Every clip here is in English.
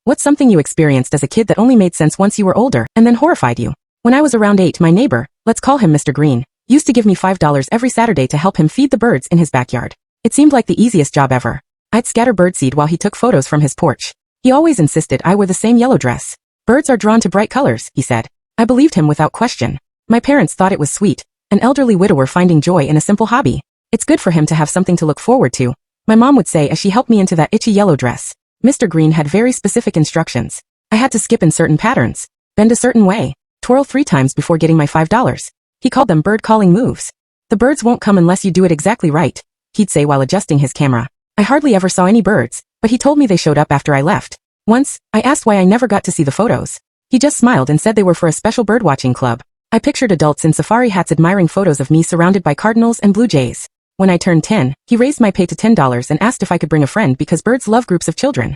What's something you experienced as a kid that only made sense once you were older and then horrified you? When I was around 8, my neighbor, let's call him Mr. Green, used to give me $5 every Saturday to help him feed the birds in his backyard. It seemed like the easiest job ever. I'd scatter birdseed while he took photos from his porch. He always insisted I wear the same yellow dress. Birds are drawn to bright colors, he said. I believed him without question. My parents thought it was sweet, an elderly widower finding joy in a simple hobby. It's good for him to have something to look forward to, my mom would say as she helped me into that itchy yellow dress. Mr. Green had very specific instructions. I had to skip in certain patterns, bend a certain way, twirl 3 times before getting my $5. He called them bird calling moves. The birds won't come unless you do it exactly right, he'd say while adjusting his camera. I hardly ever saw any birds, but he told me they showed up after I left. Once, I asked why I never got to see the photos. He just smiled and said they were for a special birdwatching club. I pictured adults in safari hats admiring photos of me surrounded by cardinals and blue jays. When I turned 10, he raised my pay to $10 and asked if I could bring a friend because birds love groups of children.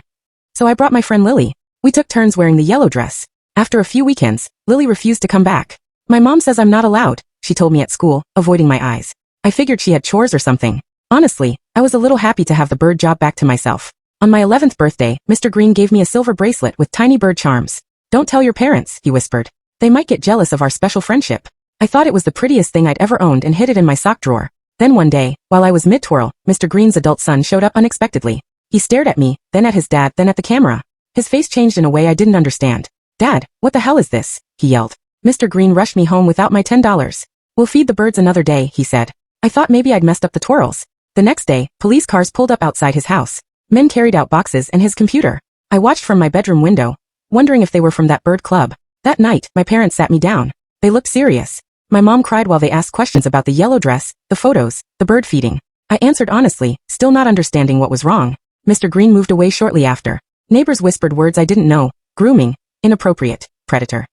So I brought my friend Lily. We took turns wearing the yellow dress. After a few weekends, Lily refused to come back. My mom says I'm not allowed, she told me at school, avoiding my eyes. I figured she had chores or something. Honestly, I was a little happy to have the bird job back to myself. On my 11th birthday, Mr. Green gave me a silver bracelet with tiny bird charms. Don't tell your parents, he whispered. They might get jealous of our special friendship. I thought it was the prettiest thing I'd ever owned and hid it in my sock drawer. Then one day, while I was mid-twirl, Mr. Green's adult son showed up unexpectedly. He stared at me, then at his dad, then at the camera. His face changed in a way I didn't understand. Dad, what the hell is this? He yelled. Mr. Green rushed me home without my $10. We'll feed the birds another day, he said. I thought maybe I'd messed up the twirls. The next day, police cars pulled up outside his house. Men carried out boxes and his computer. I watched from my bedroom window, wondering if they were from that bird club. That night, my parents sat me down. They looked serious. My mom cried while they asked questions about the yellow dress, the photos, the bird feeding. I answered honestly, still not understanding what was wrong. Mr. Green moved away shortly after. Neighbors whispered words I didn't know: grooming, inappropriate, predator.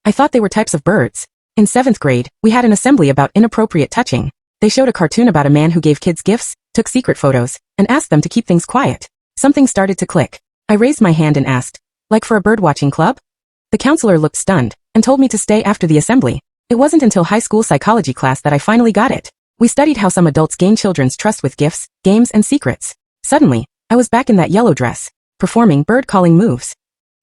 I thought they were types of birds. In 7th grade, we had an assembly about inappropriate touching. They showed a cartoon about a man who gave kids gifts, took secret photos, and asked them to keep things quiet. Something started to click. I raised my hand and asked, like for a birdwatching club? The counselor looked stunned and told me to stay after the assembly. It wasn't until high school psychology class that I finally got it. We studied how some adults gain children's trust with gifts, games, and secrets. Suddenly, I was back in that yellow dress, performing bird-calling moves.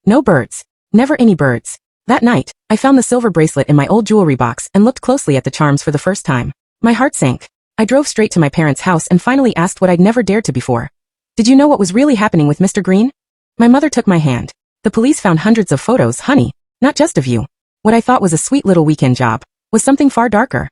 No birds. Never any birds. That night, I found the silver bracelet in my old jewelry box and looked closely at the charms for the first time. My heart sank. I drove straight to my parents' house and finally asked what I'd never dared to before. Did you know what was really happening with Mr. Green? My mother took my hand. The police found hundreds of photos, honey, not just of you. What I thought was a sweet little weekend job was something far darker.